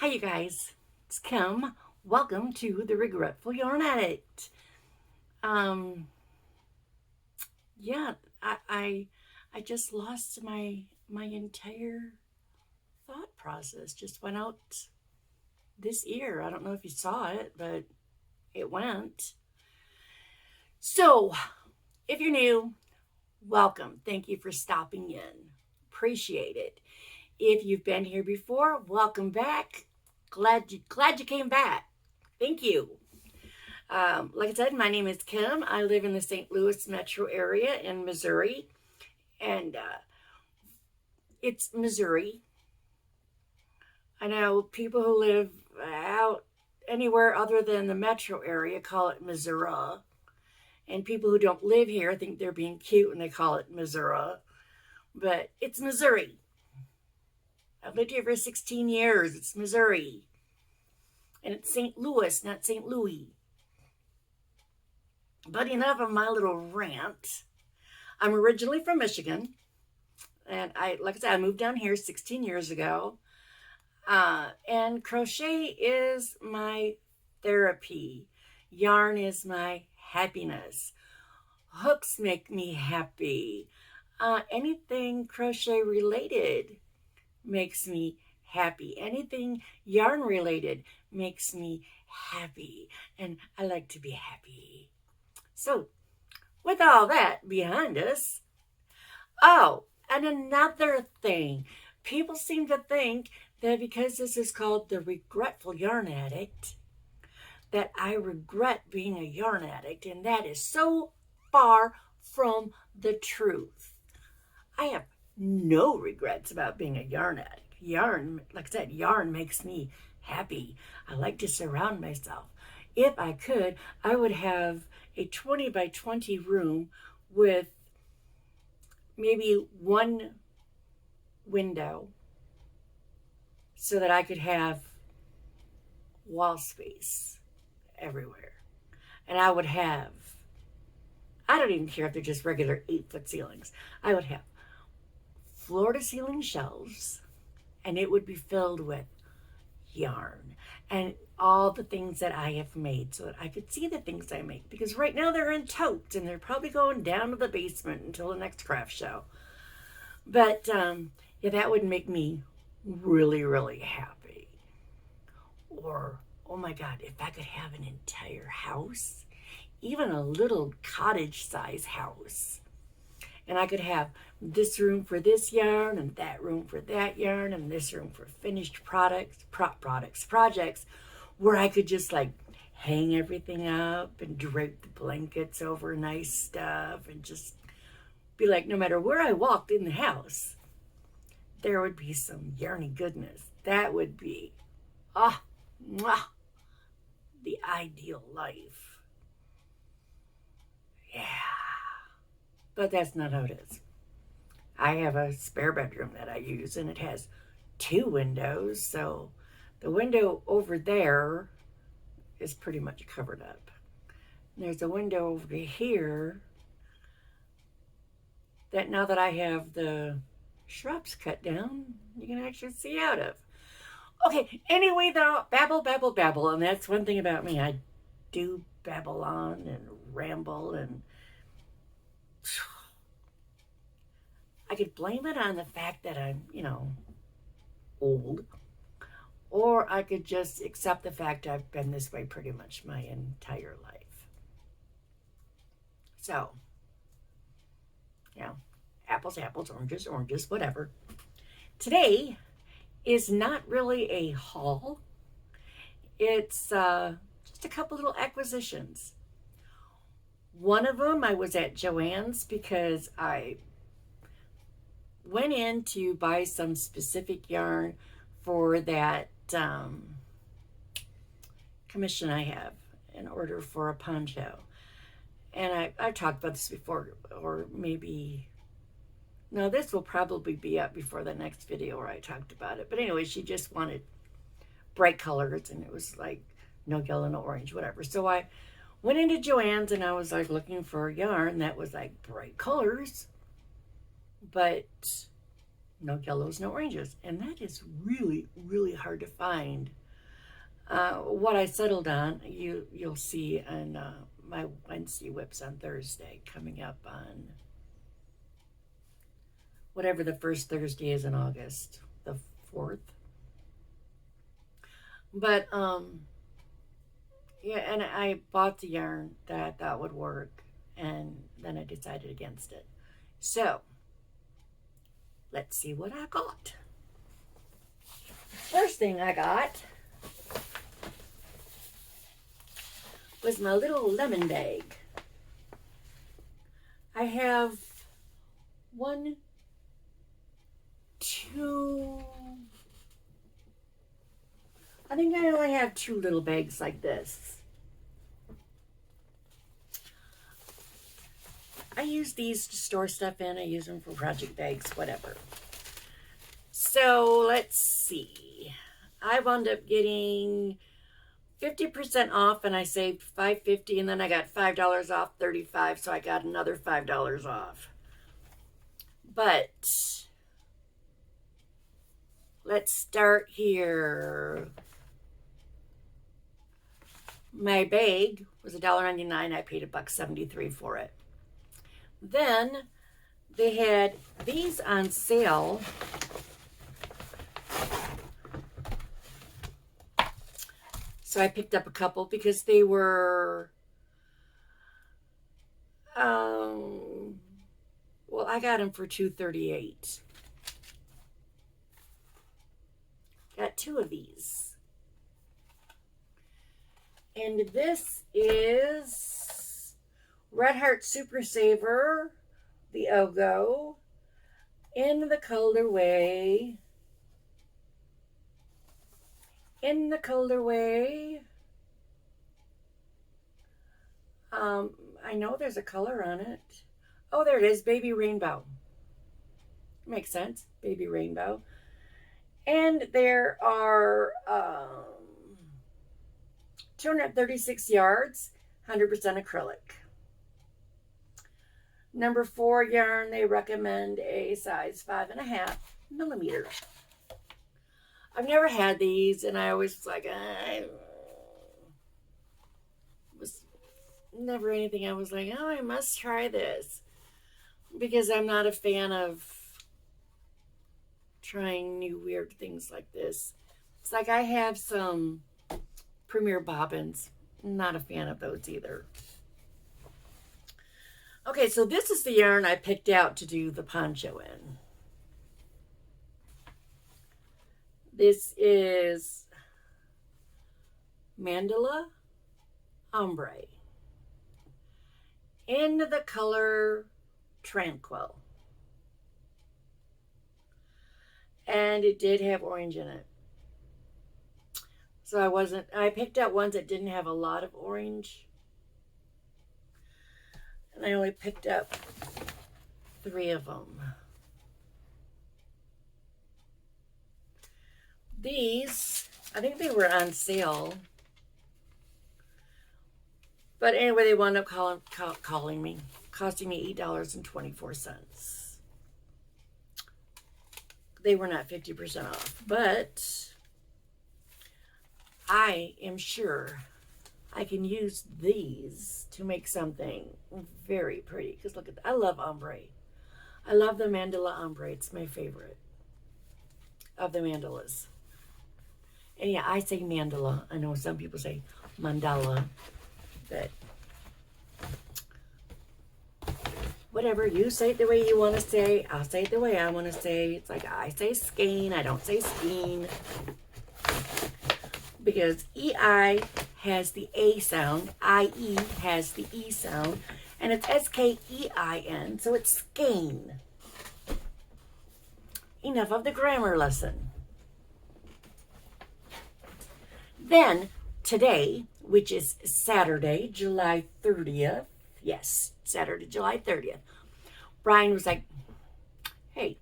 Hi, you guys. It's Kim. Welcome to the Regretful Yarn Addict. Um, yeah, I just lost my entire thought process. Just went out this ear. I don't know if you saw it, but it went. So, if you're new, welcome. Thank you for stopping in. Appreciate it. If you've been here before, welcome back. Glad you came back. Thank you. Like I said, my name is Kim. I live in the St. Louis metro area in Missouri, and it's Missouri. I know people who live out anywhere other than the metro area call it Missouri, and people who don't live here think they're being cute and they call it Missouri, but it's Missouri. I've lived here for 16 years. It's Missouri. And it's St. Louis, not St. Louis. But enough of my little rant. I'm originally from Michigan. And like I said, I moved down here 16 years ago. And crochet is my therapy. Yarn is my happiness. Hooks make me happy. Anything crochet related makes me happy. Anything yarn related makes me happy. And I like to be happy. So, with all that behind us, oh, and another thing. People seem to think that because this is called the Regretful Yarn Addict, that I regret being a yarn addict, and that is so far from the truth. I have no regrets about being a yarn addict. Yarn, like I said, yarn makes me happy. I like to surround myself. If I could, I would have a 20 by 20 room with maybe one window so that I could have wall space everywhere. And I would have, I don't even care if they're just regular 8-foot ceilings. I would have floor to ceiling shelves, and it would be filled with yarn and all the things that I have made so that I could see the things I make. Because right now they're in totes and they're probably going down to the basement until the next craft show. But yeah, that would make me really, really happy. Or, oh my God, if I could have an entire house, even a little cottage size house, and I could have this room for this yarn and that room for that yarn and this room for finished projects where I could just like hang everything up and drape the blankets over nice stuff and just be like, no matter where I walked in the house, there would be some yarny goodness. That would be, the ideal life. Yeah. But that's not how it is. I have a spare bedroom that I use, and it has 2 windows, so the window over there is pretty much covered up. And there's a window over here that now that I have the shrubs cut down, you can actually see out of. Okay, anyway though, babble, and that's one thing about me. I do babble on and ramble, and I could blame it on the fact that I'm, old. Or I could just accept the fact I've been this way pretty much my entire life. So, apples, oranges, whatever. Today is not really a haul. It's just a couple little acquisitions. One of them I was at Joann's because I went in to buy some specific yarn for that commission I have in order for a poncho. And I've talked about this before, or maybe, no, this will probably be up before the next video where I talked about it. But anyway, she just wanted bright colors, and it was like no yellow, no orange, whatever. So I went into Joann's and I was like looking for a yarn that was like bright colors, but no yellows, no oranges. And that is really, really hard to find. What I settled on, you'll see on my Wednesday whips on Thursday, coming up on whatever the first Thursday is in August, the 4th. But yeah, and I bought the yarn that I thought would work, and then I decided against it. So let's see what I got. First thing I got was my little lemon bag. I have 1, 2, I think I only have 2 little bags like this. I use these to store stuff in. I use them for project bags, whatever. So let's see. I wound up getting 50% off, and I saved $5.50, and then I got $5 off, $35, so I got another $5 off. But let's start here. My bag was $1.99. I paid $1.73 for it. Then they had these on sale. So I picked up a couple because they were, well, I got them for $2.38. Got 2 of these. And this is Red Heart Super Saver, the Ogo, in the colorway. I know there's a color on it. Oh, there it is, Baby Rainbow. Makes sense, Baby Rainbow. And there are 236 yards, 100% acrylic. Number 4 yarn, they recommend a size 5.5 millimeters. I've never had these, and I always was like, I was never anything. I was like, oh, I must try this, because I'm not a fan of trying new weird things like this. It's like I have some Premier bobbins. Not a fan of those either. Okay, so this is the yarn I picked out to do the poncho in. This is Mandala Ombre in the color Tranquil. And it did have orange in it. So I picked out ones that didn't have a lot of orange. And I only picked up 3 of them. These, I think they were on sale. But anyway, they wound up costing me $8.24. They were not 50% off, but I am sure I can use these to make something very pretty. Because look at that. I love ombre. I love the mandala ombre. It's my favorite of the mandalas. And yeah, I say mandala. I know some people say mandala, but whatever, you say it the way you want to say. I'll say it the way I want to say. It's like I say skein. I don't say skein. Because EI has the A sound, IE has the E sound, and it's SKEIN, so it's skein. Enough of the grammar lesson. Then, today, which is Saturday, July 30th, yes, Saturday, July 30th, Brian was like, hey,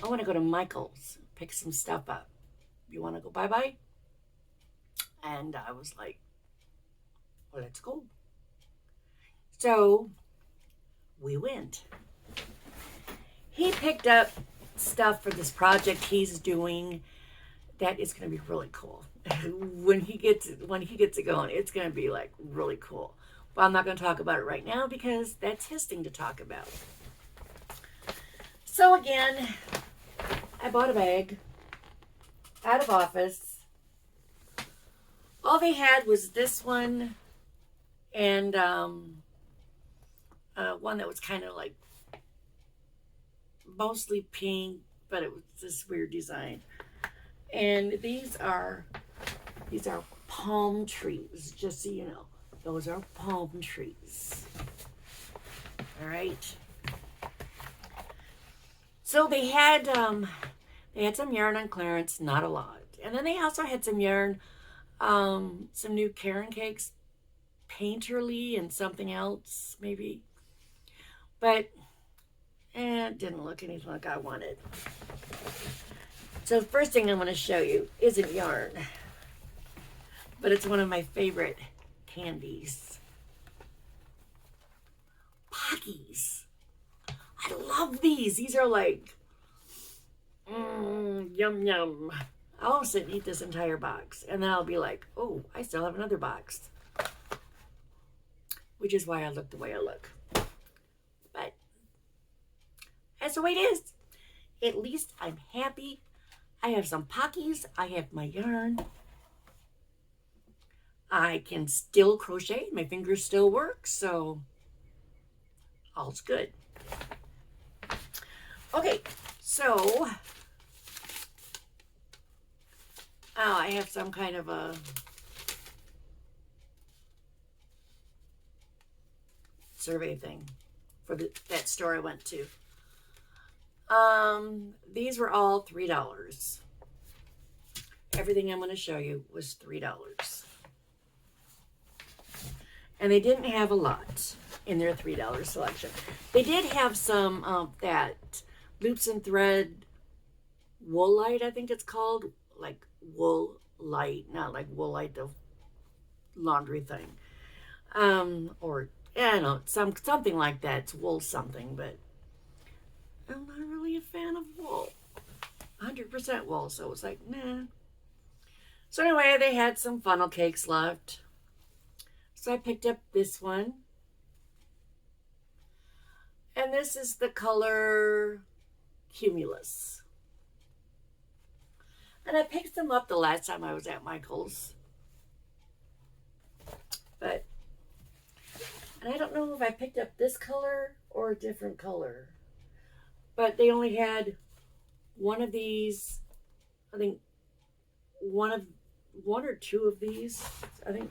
I want to go to Michael's, pick some stuff up. You want to go bye-bye? And I was like, well, let's go. So we went. He picked up stuff for this project he's doing that is going to be really cool. When he gets it going, it's going to be like really cool. But I'm not going to talk about it right now because that's his thing to talk about. So again, I bought a bag out of office. All they had was this one and one that was kind of like mostly pink, but it was this weird design. And these are palm trees, just so you know. Those are palm trees. All right. So they had some yarn on clearance, not a lot. And then they also had some yarn, some new Karen Cakes, Painterly and something else, maybe. But it didn't look anything like I wanted. So the first thing I'm going to show you isn't yarn, but it's one of my favorite candies. Pockies. I love these. These are like, yum, yum. I'll sit and eat this entire box. And then I'll be like, oh, I still have another box. Which is why I look the way I look. But that's the way it is. At least I'm happy. I have some Pockies. I have my yarn. I can still crochet. My fingers still work. So all's good. Okay, so I have some kind of a survey thing for that store I went to. These were all $3. Everything I'm going to show you was $3. And they didn't have a lot in their $3 selection. They did have some of that Loops and Thread Woolite, I think it's called. Like Woolite, not like Woolite, the laundry thing. Or, I don't know, something like that. It's wool something, but I'm not really a fan of wool. 100% wool, so it was like, nah. So anyway, they had some funnel cakes left. So I picked up this one. And this is the color Cumulus. And I picked them up the last time I was at Michael's. And I don't know if I picked up this color or a different color. But they only had one of these. I think one or two of these. I think.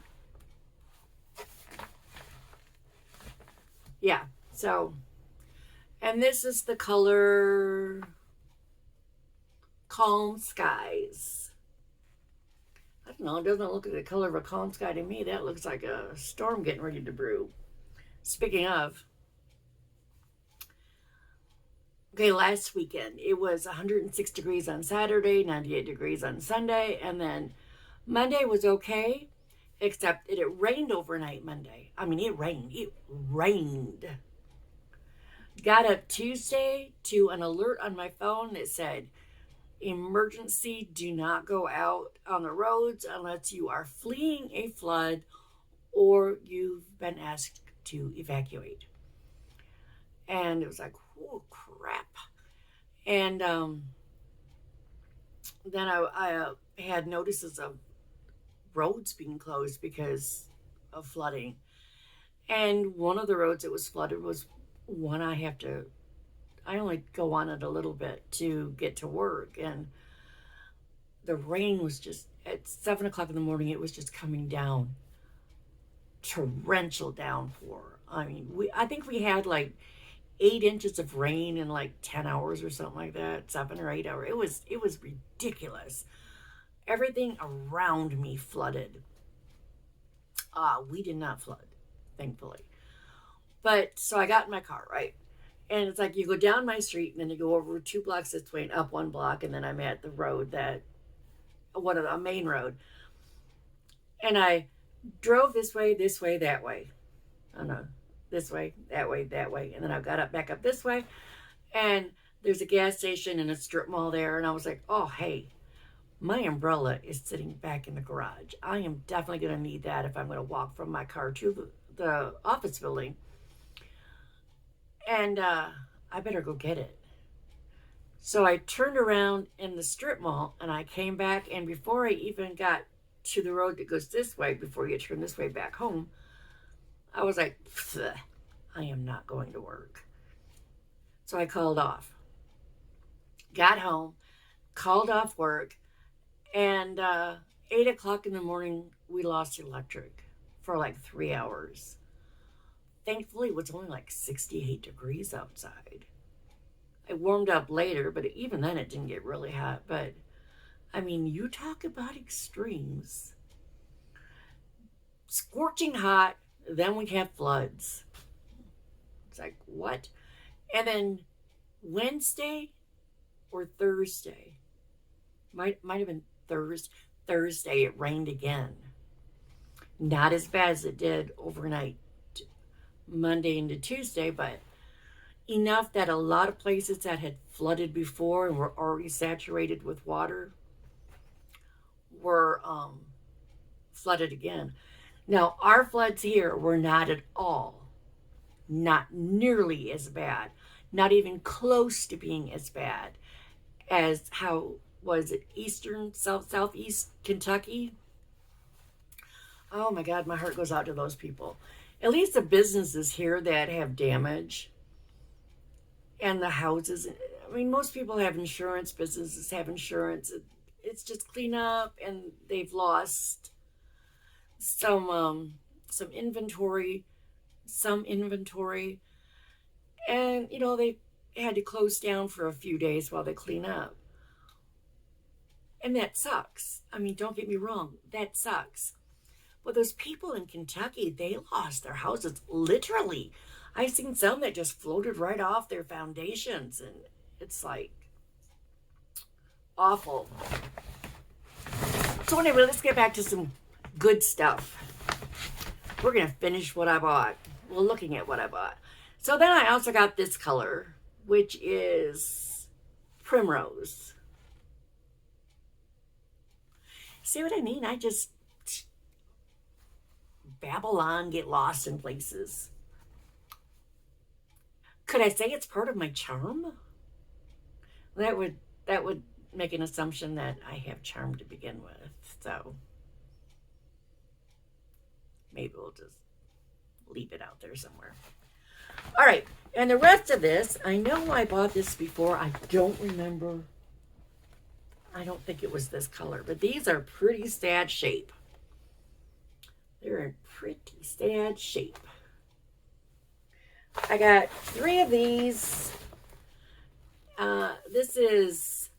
Yeah. So, and this is the color Calm Skies. I don't know. It doesn't look like the color of a calm sky to me. That looks like a storm getting ready to brew. Speaking of. Okay, last weekend, it was 106 degrees on Saturday, 98 degrees on Sunday, and then Monday was okay, except it rained overnight Monday. I mean, it rained. Got up Tuesday to an alert on my phone that said, emergency, do not go out on the roads unless you are fleeing a flood or you've been asked to evacuate. And it was like, oh, crap. And then I had notices of roads being closed because of flooding. And one of the roads that was flooded was one I only go on it a little bit to get to work. And the rain was just, at 7 o'clock in the morning, it was just coming down. Torrential downpour. I mean, I think we had like 8 inches of rain in like 10 hours or something like that, 7 or 8 hours. It was ridiculous. Everything around me flooded. We did not flood, thankfully. But so I got in my car, right? And it's like you go down my street and then you go over 2 blocks this way and up 1 block, and then I'm at the road a main road. And I drove this way, that way. I don't know. This way, that way, and then I got back up this way, and There's a gas station and a strip mall there. And I was like, oh, hey, my umbrella is sitting back in the garage. I am definitely going to need that if I'm going to walk from my car to the office building. And I better go get it. So I turned around in the strip mall and I came back. And before I even got to the road that goes this way, before you turn this way back home, I was like, I am not going to work. So I called off. Got home, called off work, and 8 o'clock in the morning, we lost electric for like 3 hours. Thankfully, it was only like 68 degrees outside. It warmed up later, but even then it didn't get really hot. But, I mean, you talk about extremes. Scorching hot, then we'd have floods. It's like, what? And then Wednesday or Thursday, might have been Thursday, it rained again. Not as bad as it did overnight, Monday into Tuesday, but enough that a lot of places that had flooded before and were already saturated with water were flooded again. Now, our floods here were not at all, not nearly as bad, not even close to being as bad as how was it eastern, southeast Kentucky. Oh my God, my heart goes out to those people. At least the businesses here that have damage and the houses. I mean, most people have insurance, businesses have insurance. It's just clean up, and they've lost some inventory, and you know, they had to close down for a few days while they clean up. And that sucks. I mean, don't get me wrong, that sucks. But those people in Kentucky, they lost their houses literally. I've seen some that just floated right off their foundations, and it's like awful. So anyway, let's get back to some good stuff. We're going to finish what I bought. Well, looking at what I bought. So then I also got this color, which is primrose. See what I mean? I just babble on, get lost in places. Could I say it's part of my charm? That would make an assumption that I have charm to begin with. So maybe we'll just leave it out there somewhere. All right, and the rest of this, I know I bought this before. I don't remember. I don't think it was this color, but these are pretty sad shape. They're in pretty sad shape. I got 3 of these. This is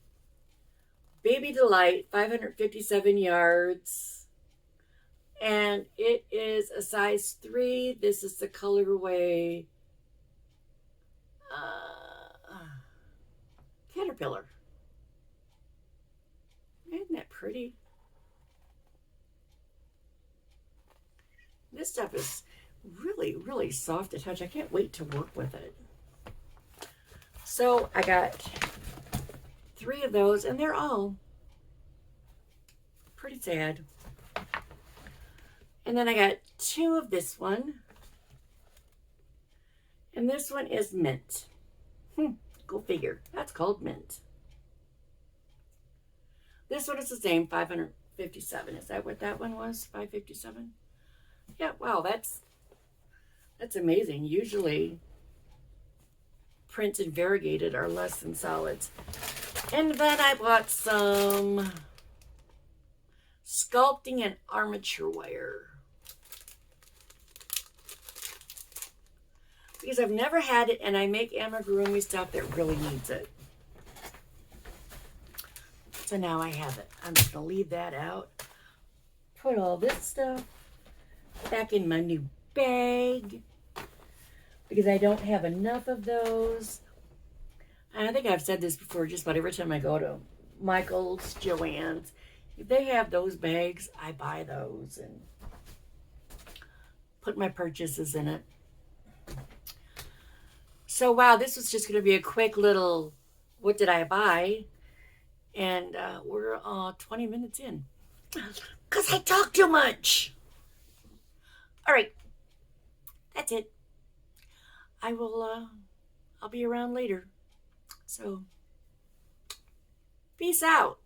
Baby Delight, 557 yards. And it is a size 3. This is the colorway Caterpillar. Isn't that pretty? This stuff is really, really soft to touch. I can't wait to work with it. So I got 3 of those, and they're all pretty sad. And then I got 2 of this one. And this one is mint. Go figure. That's called mint. This one is the same, 557. Is that what that one was? 557? Yeah, wow, that's amazing. Usually prints and variegated are less than solids. And then I bought some sculpting and armature wire. Because I've never had it, and I make amigurumi stuff that really needs it. So now I have it. I'm just going to leave that out. Put all this stuff back in my new bag. Because I don't have enough of those. And I think I've said this before, just about every time I go to Michael's, Joann's. If they have those bags, I buy those and put my purchases in it. So wow, this was just going to be a quick little what did I buy? And we're 20 minutes in. Because I talk too much. All right. That's it. I'll be around later. So, peace out.